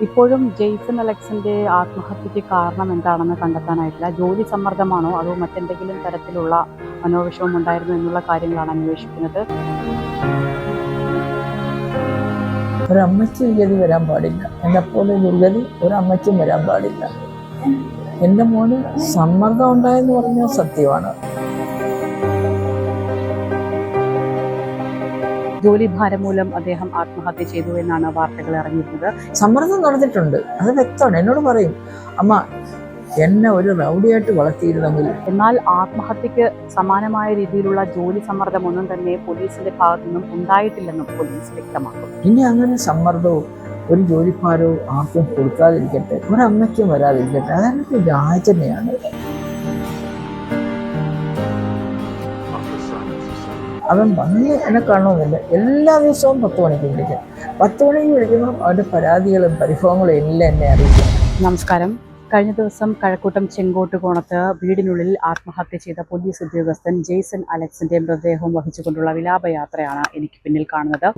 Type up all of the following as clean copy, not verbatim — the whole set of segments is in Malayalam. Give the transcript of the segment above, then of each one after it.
ഇപ്പോഴും ജെയ്സൺ അലക്സിന്റെ ആത്മഹത്യയ്ക്ക് കാരണം എന്താണെന്ന് കണ്ടെത്താനായിട്ടില്ല. ജോലി സമ്മർദ്ദമാണോ അതോ മറ്റെന്തെങ്കിലും തരത്തിലുള്ള മനോവിഷമം ഉണ്ടായിരുന്നോ എന്നുള്ള കാര്യങ്ങളാണ് അന്വേഷിക്കുന്നത്. ഒരമ്മയ്ക്ക് ഈ ഗതി വരാൻ പാടില്ല. എന്നെപ്പോലെ ദുർഗതി ഒരമ്മയ്ക്കും വരാൻ പാടില്ല. എൻ്റെ മോന് സമ്മർദ്ദം ഉണ്ടായെന്ന് പറഞ്ഞാൽ സത്യമാണ്. ജോലി ഭാരം മൂലം അദ്ദേഹം ആത്മഹത്യ ചെയ്തു എന്നാണ് വാർത്തകൾ ഇറങ്ങിയിരുന്നത്. സമ്മർദ്ദം നടന്നിട്ടുണ്ട്, അത് വ്യക്തമാണ്. എന്നോട് പറയും, അമ്മ എന്നെ ഒരു റൗഡിയായിട്ട് വളർത്തിയിരുന്നെങ്കിൽ. എന്നാൽ ആത്മഹത്യക്ക് സമാനമായ രീതിയിലുള്ള ജോലി സമ്മർദ്ദമൊന്നും തന്നെ പോലീസിന്റെ ഭാഗത്തു നിന്നും ഉണ്ടായിട്ടില്ലെന്നും പോലീസ് വ്യക്തമാക്കും. ഇനി അങ്ങനെ സമ്മർദ്ദവും ഒരു ജോലിഭാരവും ആർക്കും കൊടുക്കാതിരിക്കട്ടെ, ഒരമ്മയ്ക്കും വരാതിരിക്കട്ടെ. അതെനിക്ക് യാചനയാണ്. അവൻ വന്ന് എന്നെ കാണണമെന്നില്ല. എല്ലാ ദിവസവും 10 മണിക്ക് വിളിക്കും. 10 മണിക്ക് വിളിക്കുമ്പോൾ അവൻ്റെ പരാതികളും പരിഭവങ്ങളും എല്ലാം എന്നെ അറിയിക്കും. നമസ്കാരം. കഴിഞ്ഞ ദിവസം കഴക്കൂട്ടം ചെങ്കോട്ടുകോണത്ത് വീടിനുള്ളിൽ ആത്മഹത്യ ചെയ്ത പോലീസ് ഉദ്യോഗസ്ഥൻ ജെയ്സൺ അലക്സിന്റെ മൃതദേഹം വഹിച്ചുകൊണ്ടുള്ള വിലാപയാത്രയാണ് എനിക്ക് പിന്നിൽ കാണുന്നത്.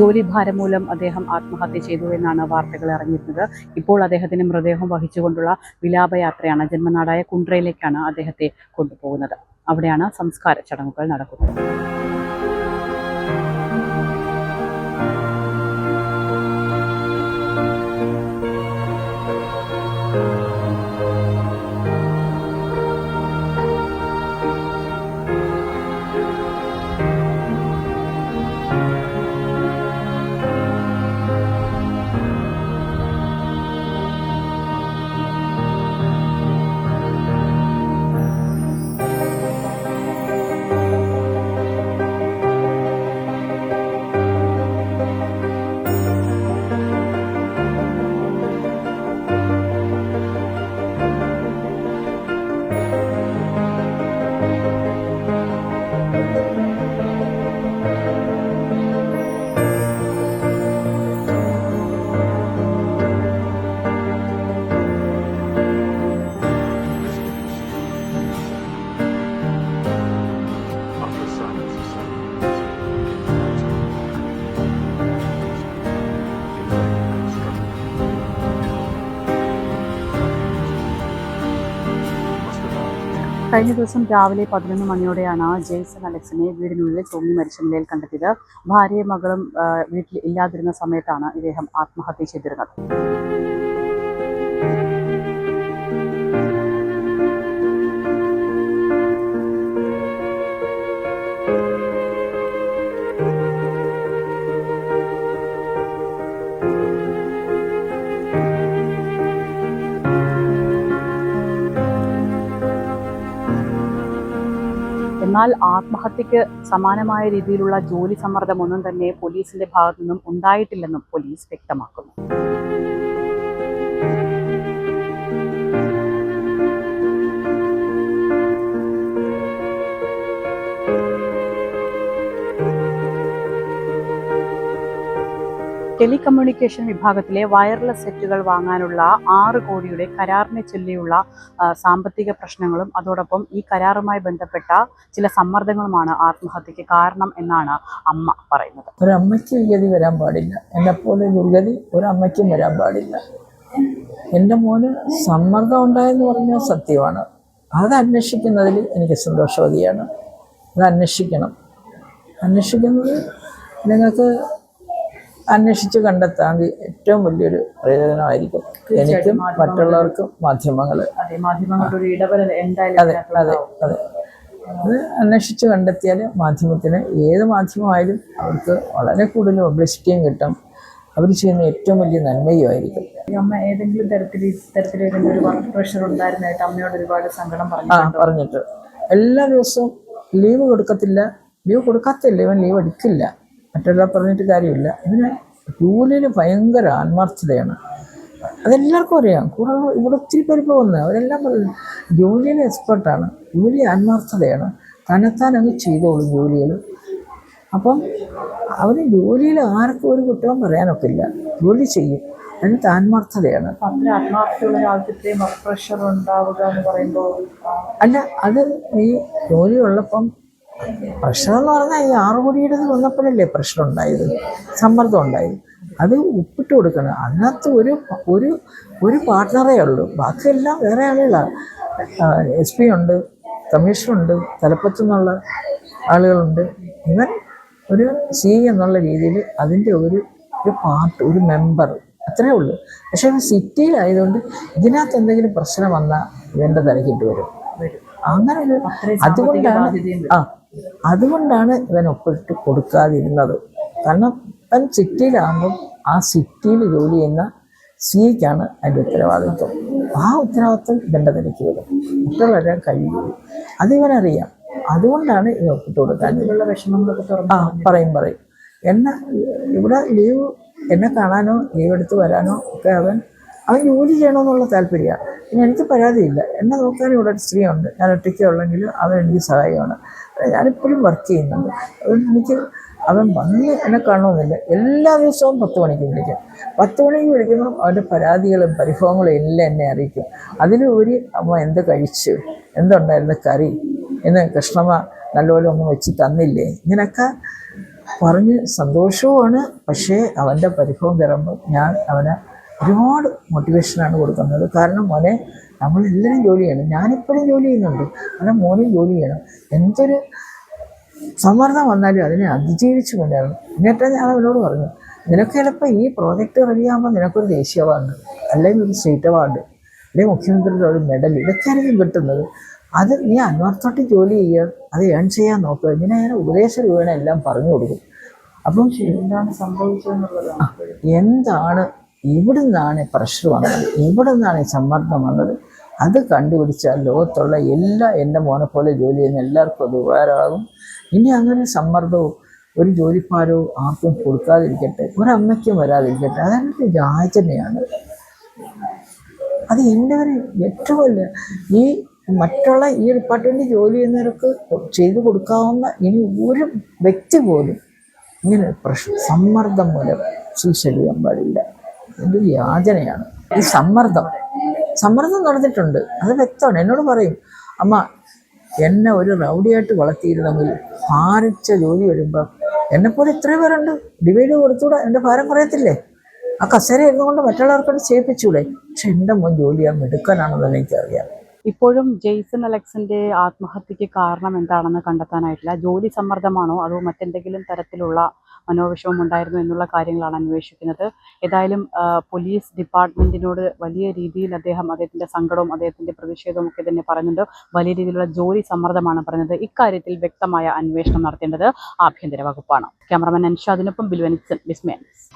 ജോലി ഭാരം മൂലം അദ്ദേഹം ആത്മഹത്യ ചെയ്തു എന്നാണ് വാർത്തകൾ ഇറങ്ങിയിരുന്നത്. ഇപ്പോൾ അദ്ദേഹത്തിന്റെ മൃതദേഹം വഹിച്ചുകൊണ്ടുള്ള വിലാപയാത്രയാണ് ജന്മനാടായ കുണ്ട്രയിലേക്കാണ് അദ്ദേഹത്തെ കൊണ്ടുപോകുന്നത്. അവിടെയാണ് സംസ്കാര ചടങ്ങുകൾ നടക്കുന്നത്. കഴിഞ്ഞ ദിവസം രാവിലെ 11 മണിയോടെയാണ് ജെയ്സൺ അലക്സിനെ വീടിനുള്ളിൽ തൂങ്ങി മരിച്ച നിലയിൽ കണ്ടെത്തിയത്. ഭാര്യയും മകളും വീട്ടിൽ ഇല്ലാതിരുന്ന സമയത്താണ് ഇദ്ദേഹം ആത്മഹത്യ ചെയ്തിരുന്നത്. എന്നാൽ ആത്മഹത്യക്ക് സമാനമായ രീതിയിലുള്ള ജോലി സമ്മർദ്ദമൊന്നും തന്നെ പോലീസിന്റെ ഭാഗത്തു നിന്നും ഉണ്ടായിട്ടില്ലെന്നും പോലീസ് വ്യക്തമാക്കുന്നു. ടെലികമ്മ്യൂണിക്കേഷൻ വിഭാഗത്തിലെ വയർലെസ് സെറ്റുകൾ വാങ്ങാനുള്ള 6 കോടിയുടെ കരാറിനെ ചൊല്ലിയുള്ള സാമ്പത്തിക പ്രശ്നങ്ങളും അതോടൊപ്പം ഈ കരാറുമായി ബന്ധപ്പെട്ട ചില സമ്മർദ്ദങ്ങളുമാണ് ആത്മഹത്യക്ക് കാരണം എന്നാണ് അമ്മ പറയുന്നത്. ഒരമ്മയ്ക്ക് ഈ ഗതി വരാൻ പാടില്ല. എന്നെപ്പോലെ ദുർഗതി ഒരമ്മയ്ക്കും വരാൻ പാടില്ല. എൻ്റെ മോന് സമ്മർദ്ദം ഉണ്ടായെന്ന് പറഞ്ഞാൽ സത്യമാണ്. അത് അന്വേഷിക്കുന്നതിൽ എനിക്ക് സന്തോഷവതിയാണ്. അത് അന്വേഷിക്കുന്നത് നിങ്ങൾക്ക് അന്വേഷിച്ച് കണ്ടെത്താമെങ്കിൽ ഏറ്റവും വലിയൊരു പ്രയോജനമായിരിക്കും എനിക്കും മറ്റുള്ളവർക്കും. മാധ്യമങ്ങളുടെ ഒരു ഇടപെടൽ അതെ അതെ അതെ അത് അന്വേഷിച്ച് കണ്ടെത്തിയാൽ മാധ്യമത്തിന് ഏത് മാധ്യമമായാലും അവർക്ക് വളരെ കൂടുതൽ പബ്ലിസിറ്റിയും കിട്ടും. അവർ ചെയ്യുന്ന ഏറ്റവും വലിയ നന്മയുമായിരിക്കും. അമ്മ ഏതെങ്കിലും തരത്തിൽ ഒരു വർക്ക് പ്രഷർ ഉണ്ടായിരുന്നായിട്ട് അമ്മയോട് ഒരുപാട് സങ്കടം പറഞ്ഞിട്ട് എല്ലാ ദിവസവും ലീവ് കൊടുക്കത്തില്ല. ഇവൻ ലീവ് എടുക്കില്ല. മറ്റുള്ള പറഞ്ഞിട്ട് കാര്യമില്ല. ഇവന് ജോലിയിൽ ഭയങ്കര ആത്മാർത്ഥതയാണ്. അതെല്ലാവർക്കും അറിയാം. ഇവിടെ ഒത്തിരി പേര് പോകുന്നത് അവരെല്ലാം പറയുന്നത് ജോലിയിൽ എക്സ്പെർട്ടാണ്. ജോലി ആത്മാർത്ഥതയാണ്. തന്നെത്താൻ അങ്ങ് ചെയ്തോളും ജോലികൾ. അപ്പം അവന് ജോലിയിൽ ആർക്കും ഒരു കുറ്റവും പറയാനൊക്കില്ല, ജോലി ചെയ്യും. അതിന് ആത്മാർത്ഥതയാണ്. അത്ര ആത്മാർത്ഥതയുള്ള ഒരാൾക്ക് ഇത്രയും പ്രഷർ ഉണ്ടാവുക എന്ന് പറയുമ്പോൾ അല്ല, അത് ഈ ജോലി ഉള്ളപ്പം പ്രഷർ എന്ന് പറഞ്ഞാൽ ഈ 6 കോടിയുടെ വന്നപ്പോഴല്ലേ പ്രശ്നം ഉണ്ടായത്, സമ്മർദ്ദം ഉണ്ടായത്. അത് ഒപ്പിട്ട് കൊടുക്കണം. അതിനകത്ത് ഒരു ഒരു പാർട്ട്ണറേ ഉള്ളൂ, ബാക്കിയെല്ലാം വേറെ ആളുകളാണ്. SP ഉണ്ട്, കമ്മീഷനുണ്ട്, തലപ്പത്തു നിന്നുള്ള ആളുകളുണ്ട്. ഇവൻ ഒരു CE എന്നുള്ള രീതിയിൽ അതിൻ്റെ ഒരു പാർട്ട്, ഒരു മെമ്പർ, അത്രേ ഉള്ളൂ. പക്ഷേ സിറ്റിയിലായതുകൊണ്ട് ഇതിനകത്ത് എന്തെങ്കിലും പ്രശ്നം വന്നാൽ ഇവൻ്റെ തലക്കിട്ട് വരും. അങ്ങനെ ഒരു അതുകൊണ്ടാണ് ഇവൻ ഒപ്പിട്ട് കൊടുക്കാതിരുന്നത്. കാരണം ഇവൻ സിറ്റിയിലാകുമ്പം ആ സിറ്റിയിൽ ജോലി ചെയ്യുന്ന CEക്കാണ് അതിൻ്റെ ഉത്തരവാദിത്വം. ആ ഉത്തരവാദിത്വം ഇവൻ്റെ തലയ്ക്ക് വരും, മറ്റുള്ളവരെ കഴിയും. അതിവനറിയാം. അതുകൊണ്ടാണ് ഇവ ഒപ്പിട്ട് കൊടുക്കാൻ വിഷമങ്ങളൊക്കെ പറയും. എന്നെ ഇവിടെ ലീവ്, എന്നെ കാണാനോ ലീവ് എടുത്ത് വരാനോ ഒക്കെ അവൻ ജോലി ചെയ്യണമെന്നുള്ള താല്പര്യമാണ്. പിന്നെ എനിക്ക് പരാതിയില്ല. എന്നെ നോക്കാൻ ഇവിടെ ഒരു സ്ത്രീയുണ്ട്. ഞാൻ ഒറ്റയ്ക്ക് ഉള്ളെങ്കിൽ അവൻ എനിക്ക് സഹായമാണ്. ഞാനിപ്പോഴും വർക്ക് ചെയ്യുന്നുണ്ട്. അതുകൊണ്ട് അവൻ വന്ന് എന്നെ കാണണമെന്നില്ല. എല്ലാ ദിവസവും 10 മണിക്ക് വിളിക്കും. 10 മണിക്ക് വിളിക്കുമ്പോൾ അവൻ്റെ പരാതികളും പരിഭവങ്ങളും എല്ലാം എന്നെ അറിയിക്കും. അതിലുപരി അമ്മ എന്ത് കഴിച്ചു, എന്തുണ്ടായിരുന്നു കറി, എന്ന് കൃഷ്ണമ്മ നല്ലപോലെ ഒന്നും വെച്ച് തന്നില്ലേ, ഇങ്ങനെയൊക്കെ പറഞ്ഞ് സന്തോഷവുമാണ്. പക്ഷേ അവൻ്റെ പരിഭവം തരുമ്പോൾ ഞാൻ അവന് ഒരുപാട് മോട്ടിവേഷനാണ് കൊടുക്കുന്നത്. കാരണം മോനെ, നമ്മളെല്ലാവരും ജോലി ചെയ്യണം. ഞാനിപ്പോഴും ജോലി ചെയ്യുന്നുണ്ട്, അങ്ങനെ മോനും ജോലി ചെയ്യണം. എന്തൊരു സമ്മർദ്ദം വന്നാലും അതിനെ അതിജീവിച്ച് കൊണ്ടുവരണം. എന്നിട്ട് ഞാൻ അവനോട് പറഞ്ഞു, നിനക്ക് ചിലപ്പോൾ ഈ പ്രോജക്റ്റ് റെഡിയാകുമ്പോൾ നിനക്കൊരു ദേശീയ അവാർഡ്, അല്ലെങ്കിൽ ഒരു സ്റ്റേറ്റ് അവാർഡ്, അല്ലെങ്കിൽ മുഖ്യമന്ത്രിയുടെ ഒരു മെഡൽ, ഇതൊക്കെയായിരിക്കും കിട്ടുന്നത്. അത് നീ അന്വർത്ഥമായിട്ട് ജോലി ചെയ്യുക, അത് ഏൺ ചെയ്യാൻ നോക്കുക. ഇങ്ങനെ ഞാൻ ഉപദേശ രൂപേണ എല്ലാം പറഞ്ഞു കൊടുക്കും. അപ്പം എന്താണ് സംഭവിച്ചതെന്നുള്ളതാണ്. എന്താണ് ഇവിടുന്നാണ് പ്രഷർ വന്നത്, ഇവിടുന്നാണ് ഈ സമ്മർദ്ദം വന്നത്, അത് കണ്ടുപിടിച്ചാൽ ലോകത്തുള്ള എൻ്റെ മോനെ പോലെ ജോലി ചെയ്യുന്ന എല്ലാവർക്കും അത് ഉപകാരമാകും. ഇനി അങ്ങനെ സമ്മർദ്ദവും ഒരു ജോലിഭാരവും ആർക്കും കൊടുക്കാതിരിക്കട്ടെ, ഒരമ്മയ്ക്കും വരാതിരിക്കട്ടെ. അതൊരു യാചനയാണ്. അത് എൻ്റെ ഒരു ഏറ്റവും വലിയ ഈ മറ്റുള്ള ഈ ഡിപ്പാർട്ട്മെൻറ്റിൽ ജോലി ചെയ്യുന്നവർക്ക് ചെയ്തു കൊടുക്കാവുന്ന ഇനി ഒരു വ്യക്തി പോലും ഇങ്ങനെ സമ്മർദ്ദം മൂലം സൂസൈഡ് ചെയ്യാൻ പാടില്ല. ഇതൊരു യാചനയാണ്. ഈ സമ്മർദ്ദം നടന്നിട്ടുണ്ട്, അത് വ്യക്തമാണ്. എന്നോട് പറയും, അമ്മ എന്നെ ഒരു റൗഡിയായിട്ട് വളർത്തിയിരുന്നെങ്കിൽ ഭാരിച്ച ജോലി വരുമ്പോൾ എന്നെപ്പോലെ ഇത്രയും പേരുണ്ട്, ഡിവൈഡ് കൊടുത്തൂടെ, എൻ്റെ ഭാരം കുറയത്തില്ലേ? ആ കസേര ഇരുന്നുകൊണ്ട് മറ്റുള്ളവർക്കോട് ചെയ്യിപ്പിച്ചൂടെ? പക്ഷെ എൻ്റെ മോൻ ജോലി ചെയ്യാൻ മിടുക്കാനാണെന്ന് എനിക്കറിയാം. ഇപ്പോഴും ജെയ്സൺ അലക്സിന്റെ ആത്മഹത്യക്ക് കാരണം എന്താണെന്ന് കണ്ടെത്താനായിട്ടില്ല. ജോലി സമ്മർദ്ദമാണോ അതോ മറ്റെന്തെങ്കിലും തരത്തിലുള്ള മനോവിഷമം ഉണ്ടായിരുന്നു എന്നുള്ള കാര്യങ്ങളാണ് അന്വേഷിക്കുന്നത്. ഏതായാലും പോലീസ് ഡിപ്പാർട്ട്മെന്റിനോട് വലിയ രീതിയിൽ അദ്ദേഹത്തിന്റെ സങ്കടവും അദ്ദേഹത്തിന്റെ പ്രതിഷേധവും ഒക്കെ തന്നെ പറയുന്നുണ്ട്. വലിയ രീതിയിലുള്ള ജോലി സമ്മർദ്ദമാണ് പറയുന്നത്. ഇക്കാര്യത്തിൽ വ്യക്തമായ അന്വേഷണം നടത്തേണ്ടത് ആഭ്യന്തര വകുപ്പാണ്. ക്യാമറമാൻ അൻഷാദിനൊപ്പം ബിൽവനിസൺ, വിസ്മയൻസ്.